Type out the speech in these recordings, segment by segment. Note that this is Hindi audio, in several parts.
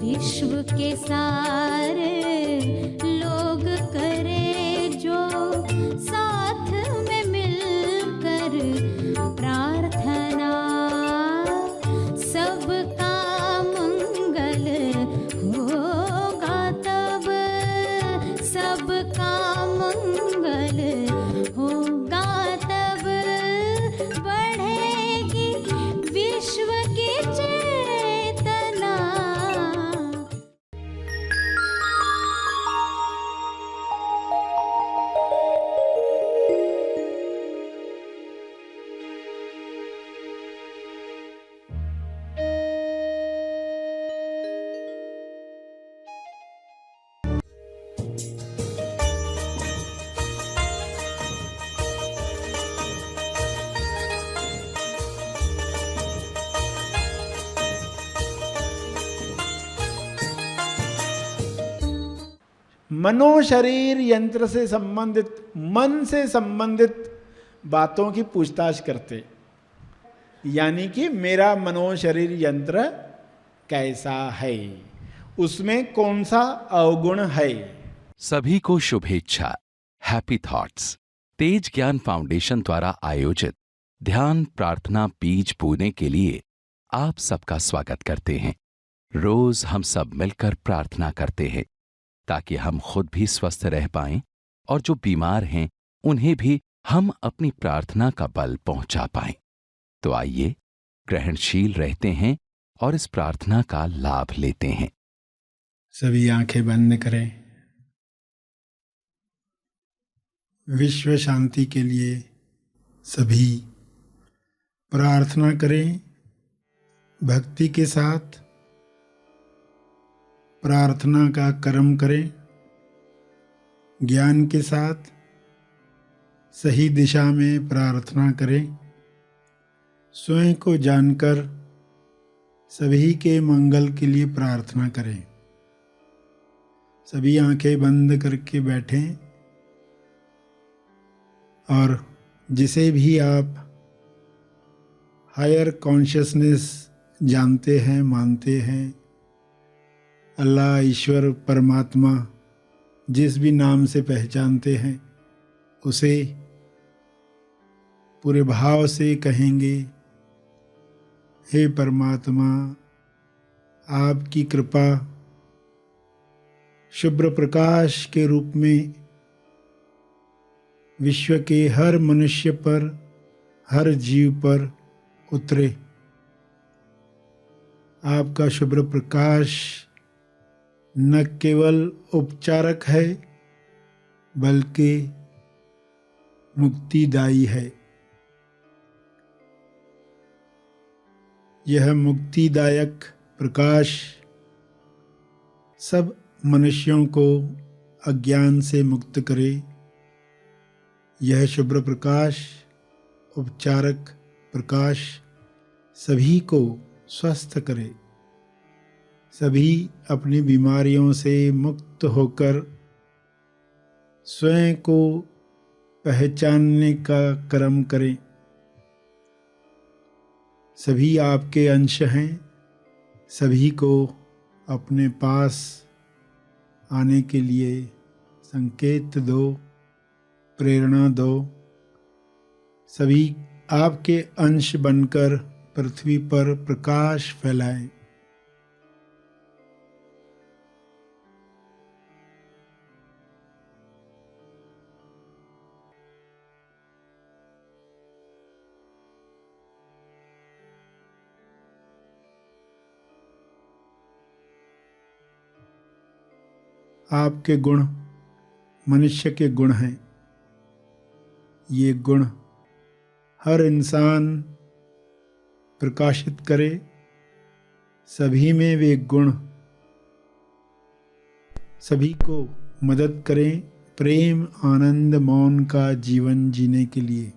विश्व के सारे लोग करे जो साथ में मिलकर प्रार्थना, सबका मंगल होगा तब, सबका मंगल होगा तब, बढ़ेगी विश्व की चेतना। मनो शरीर यंत्र से संबंधित, मन से संबंधित बातों की पूछताछ करते, यानी कि मेरा मनो शरीर यंत्र कैसा है, उसमें कौन सा अवगुण है। सभी को शुभेच्छा। हैप्पी थॉट्स तेज ज्ञान फाउंडेशन द्वारा आयोजित ध्यान प्रार्थना बीज बोने के लिए आप सबका स्वागत करते हैं। रोज हम सब मिलकर प्रार्थना करते हैं ताकि हम खुद भी स्वस्थ रह पाएं और जो बीमार हैं उन्हें भी हम अपनी प्रार्थना का बल पहुंचा पाएं। तो आइए ग्रहणशील रहते हैं और इस प्रार्थना का लाभ लेते हैं। सभी आंखें बंद करें। विश्व शांति के लिए सभी प्रार्थना करें। भक्ति के साथ प्रार्थना का कर्म करें। ज्ञान के साथ सही दिशा में प्रार्थना करें। स्वयं को जानकर सभी के मंगल के लिए प्रार्थना करें। सभी आंखें बंद करके बैठें और जिसे भी आप हायर कॉन्शियसनेस जानते हैं, मानते हैं, अल्लाह, ईश्वर, परमात्मा, जिस भी नाम से पहचानते हैं, उसे पूरे भाव से कहेंगे, हे परमात्मा, आपकी कृपा शुभ्र प्रकाश के रूप में विश्व के हर मनुष्य पर, हर जीव पर उतरे। आपका शुभ्र प्रकाश न केवल उपचारक है बल्कि मुक्तिदायी है। यह मुक्तिदायक प्रकाश सब मनुष्यों को अज्ञान से मुक्त करे। यह शुभ्र प्रकाश, उपचारक प्रकाश सभी को स्वस्थ करे, सभी अपनी बीमारियों से मुक्त होकर स्वयं को पहचानने का कर्म करें। सभी आपके अंश हैं, सभी को अपने पास आने के लिए संकेत दो, प्रेरणा दो। सभी आपके अंश बनकर पृथ्वी पर प्रकाश फैलाएं। आपके गुण मनुष्य के गुण हैं। ये गुण हर इंसान प्रकाशित करे। सभी में वे गुण सभी को मदद करें प्रेम, आनंद, मौन का जीवन जीने के लिए।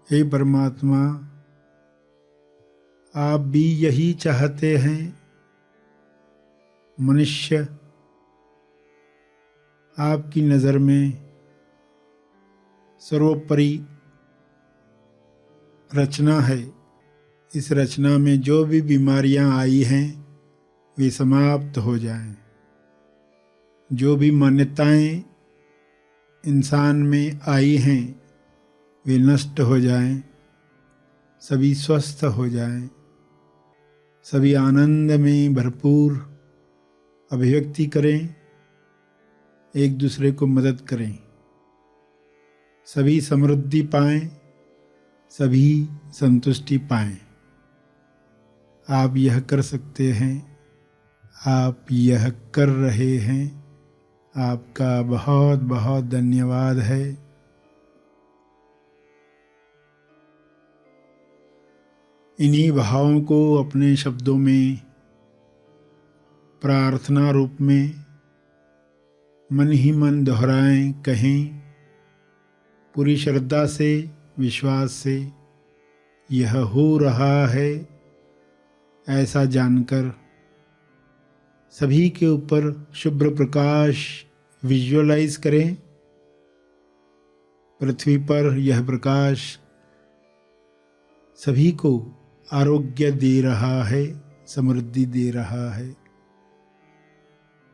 हे परमात्मा, आप भी यही चाहते हैं। मनुष्य आपकी नज़र में सर्वोपरि रचना है। इस रचना में जो भी बीमारियां आई हैं वे समाप्त हो जाएं। जो भी मान्यताएं इंसान में आई हैं वे नष्ट हो जाएं। सभी स्वस्थ हो जाएं। सभी आनंद में भरपूर अभिव्यक्ति करें। एक दूसरे को मदद करें। सभी समृद्धि पाएं। सभी संतुष्टि पाएं। आप यह कर सकते हैं। आप यह कर रहे हैं। आपका बहुत बहुत धन्यवाद है। इन्हीं भावों को अपने शब्दों में प्रार्थना रूप में मन ही मन दोहराएं, कहें पूरी श्रद्धा से, विश्वास से। यह हो रहा है ऐसा जानकर सभी के ऊपर शुभ्र प्रकाश विजुअलाइज करें। पृथ्वी पर यह प्रकाश सभी को आरोग्य दे रहा है, समृद्धि दे रहा है,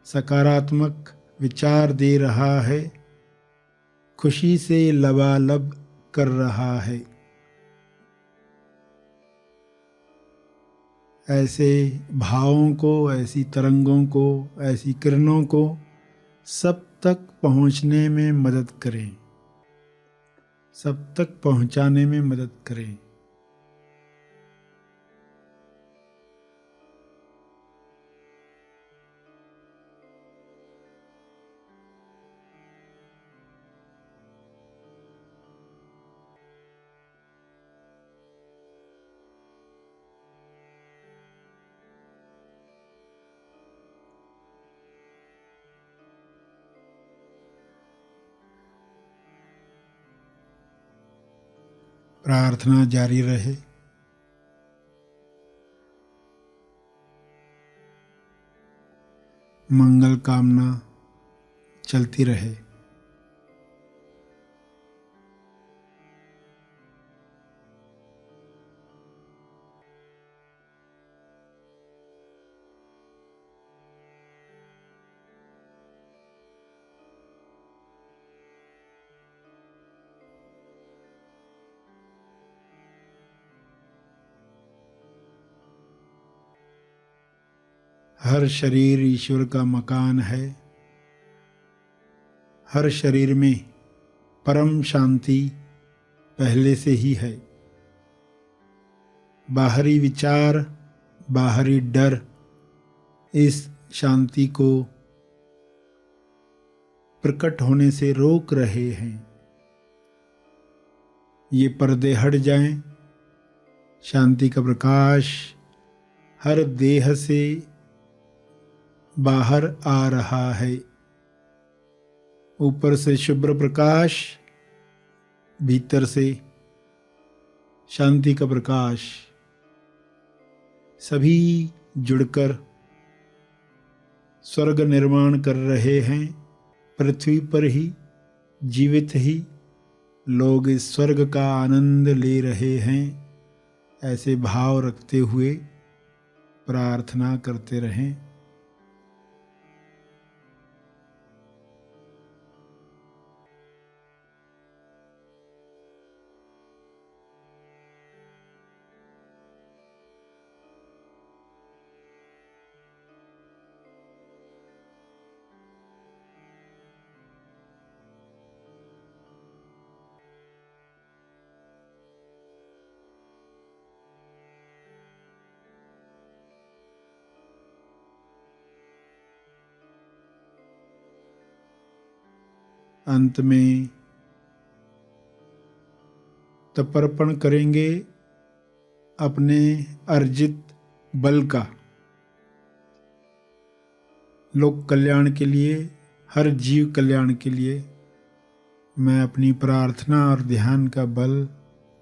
सकारात्मक विचार दे रहा है, खुशी से लबालब कर रहा है। ऐसे भावों को, ऐसी तरंगों को, ऐसी किरणों को सब तक पहुंचने में मदद करें, सब तक पहुंचाने में मदद करें। प्रार्थना जारी रहे। मंगल कामना चलती रहे। हर शरीर ईश्वर का मकान है। हर शरीर में परम शांति पहले से ही है। बाहरी विचार, बाहरी डर इस शांति को प्रकट होने से रोक रहे हैं। ये पर्दे हट जाएं। शांति का प्रकाश हर देह से बाहर आ रहा है। ऊपर से शुभ्र प्रकाश, भीतर से शांति का प्रकाश, सभी जुड़कर स्वर्ग निर्माण कर रहे हैं। पृथ्वी पर ही, जीवित ही लोग इस स्वर्ग का आनंद ले रहे हैं। ऐसे भाव रखते हुए प्रार्थना करते रहें। अंत में तर्पण करेंगे अपने अर्जित बल का, लोक कल्याण के लिए, हर जीव कल्याण के लिए। मैं अपनी प्रार्थना और ध्यान का बल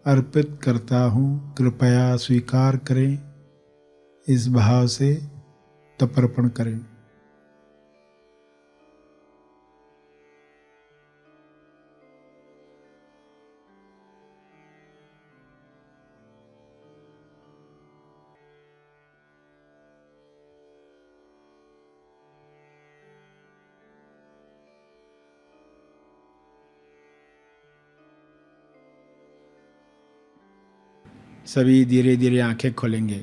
अर्पित करता हूँ। कृपया स्वीकार करें। इस भाव से तर्पण करें। सभी धीरे धीरे आंखें खोलेंगे।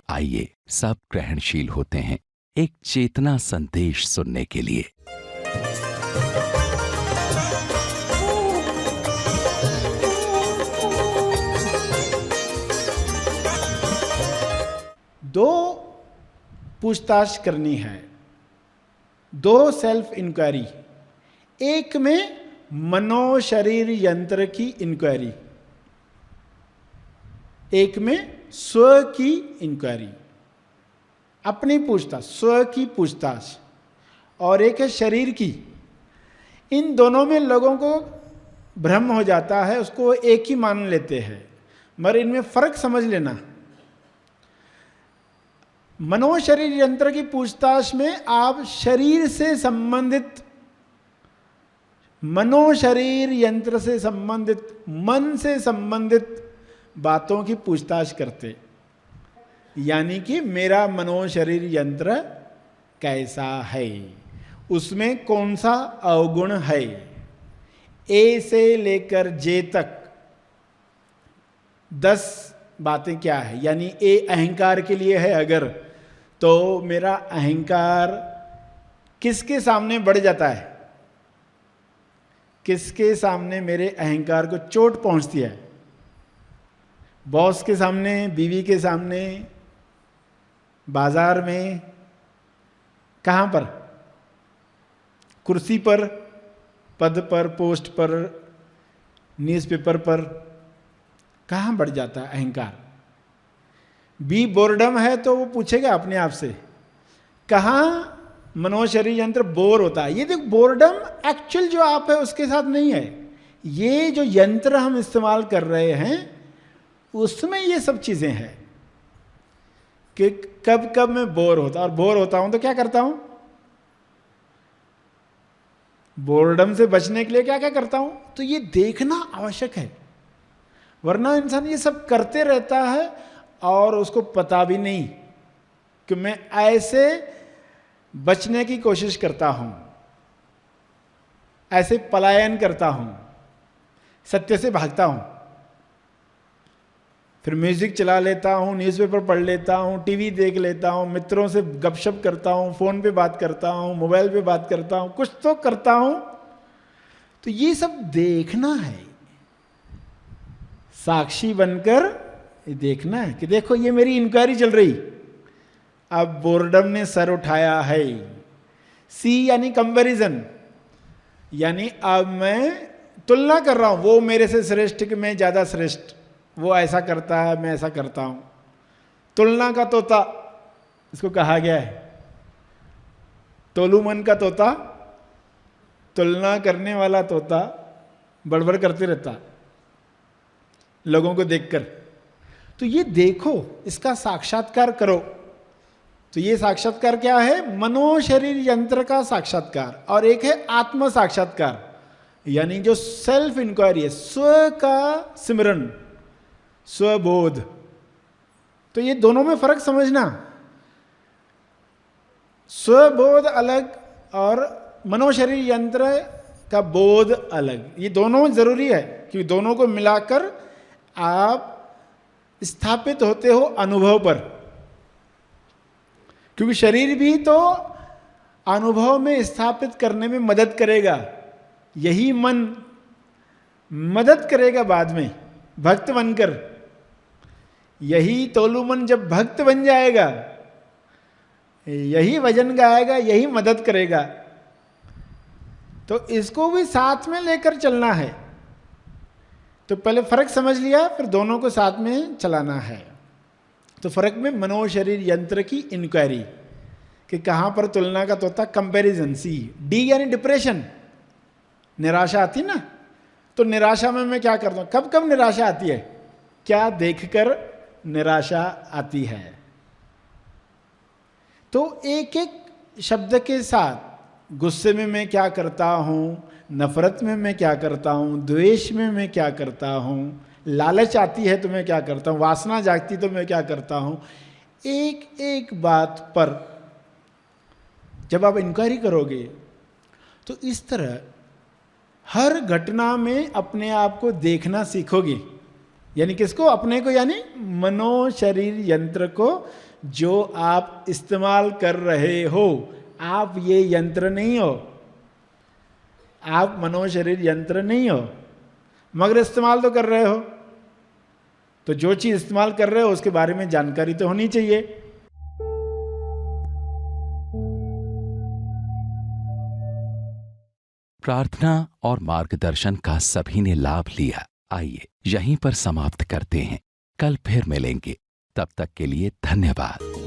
आइए सब ग्रहणशील होते हैं एक चेतना संदेश सुनने के लिए। दो पूछताछ करनी है, दो सेल्फ इंक्वायरी। एक में मनो शरीर यंत्र की इंक्वायरी, एक में स्व की इंक्वायरी, अपनी पूछताछ, स्व की पूछताछ, और एक है शरीर की। इन दोनों में लोगों को भ्रम हो जाता है, उसको एक ही मान लेते हैं, मगर इनमें फर्क समझ लेना। मनो शरीर यंत्र की पूछताछ में आप शरीर से संबंधित, मनो शरीर यंत्र से संबंधित, मन से संबंधित बातों की पूछताछ करते, यानी कि मेरा मनो शरीर यंत्र कैसा है, उसमें कौन सा अवगुण है, ए से लेकर जे तक 10 बातें क्या है। यानी ए अहंकार के लिए है अगर, तो मेरा अहंकार किसके सामने बढ़ जाता है, किसके सामने मेरे अहंकार को चोट पहुंचती है। बॉस के सामने, बीवी के सामने, बाजार में, कहाँ पर, कुर्सी पर, पद पर, पोस्ट पर, न्यूज़पेपर पर, कहाँ बढ़ जाता है अहंकार। बी बोर्डम है तो वो पूछेगा अपने आप से, कहाँ मनोशरीर यंत्र बोर होता है। ये देख, बोर्डम एक्चुअल जो आप है उसके साथ नहीं है, ये जो यंत्र हम इस्तेमाल कर रहे हैं उसमें ये सब चीजें हैं कि कब कब मैं बोर होता, और बोर होता हूं तो क्या करता हूं, बोर्डम से बचने के लिए क्या क्या करता हूं। तो ये देखना आवश्यक है, वरना इंसान ये सब करते रहता है और उसको पता भी नहीं कि मैं ऐसे बचने की कोशिश करता हूं, ऐसे पलायन करता हूं, सत्य से भागता हूं। फिर म्यूजिक चला लेता हूँ, न्यूज़पेपर पढ़ लेता हूँ, टीवी देख लेता हूँ, मित्रों से गपशप करता हूँ, फ़ोन पे बात करता हूँ, मोबाइल पे बात करता हूँ, कुछ तो करता हूँ। तो ये सब देखना है, साक्षी बनकर ये देखना है कि देखो ये मेरी इंक्वायरी चल रही। अब बोर्डम ने सर उठाया है। सी यानी कंपैरिजन, यानी अब मैं तुलना कर रहा हूँ, वो मेरे से श्रेष्ठ कि मैं ज़्यादा श्रेष्ठ, वो ऐसा करता है मैं ऐसा करता हूं। तुलना का तोता इसको कहा गया है, तोलू मन का तोता, तुलना करने वाला तोता बड़बड़ करते रहता लोगों को देखकर। तो ये देखो, इसका साक्षात्कार करो। तो ये साक्षात्कार क्या है, मनो शरीर यंत्र का साक्षात्कार, और एक है आत्म साक्षात्कार, यानी जो सेल्फ इंक्वायरी है, स्व का सिमरन, स्वबोध। तो ये दोनों में फर्क समझना, स्वबोध अलग और मनोशरीर यंत्र का बोध अलग, ये दोनों जरूरी है क्योंकि दोनों को मिलाकर आप स्थापित होते हो अनुभव पर। क्योंकि शरीर भी तो अनुभव में स्थापित करने में मदद करेगा, यही मन मदद करेगा बाद में भक्त बनकर। यही तोलू मन जब भक्त बन जाएगा, यही वजन गाएगा, यही मदद करेगा। तो इसको भी साथ में लेकर चलना है। तो पहले फर्क समझ लिया, फिर दोनों को साथ में चलाना है। तो फर्क में मनो शरीर यंत्र की इंक्वायरी कि कहां पर तुलना का तोता, कंपैरिजन। सी डी यानी डिप्रेशन, निराशा आती ना। तो निराशा में मैं क्या करता हूं, कब कब निराशा आती है, क्या देखकर निराशा आती है। तो एक एक शब्द के साथ गुस्से में मैं क्या करता हूँ, नफरत में मैं क्या करता हूँ, द्वेष में मैं क्या करता हूँ, लालच आती है तो मैं क्या करता हूँ, वासना जागती तो मैं क्या करता हूँ, एक एक बात पर जब आप इंक्वायरी करोगे तो इस तरह हर घटना में अपने आप को देखना सीखोगे। यानी किसको? अपने को, यानी मनो शरीर यंत्र को जो आप इस्तेमाल कर रहे हो। आप ये यंत्र नहीं हो, आप मनो शरीर यंत्र नहीं हो, मगर इस्तेमाल तो कर रहे हो। तो जो चीज इस्तेमाल कर रहे हो उसके बारे में जानकारी तो होनी चाहिए। प्रार्थना और मार्गदर्शन का सभी ने लाभ लिया। आइए यहीं पर समाप्त करते हैं, कल फिर मिलेंगे। तब तक के लिए धन्यवाद।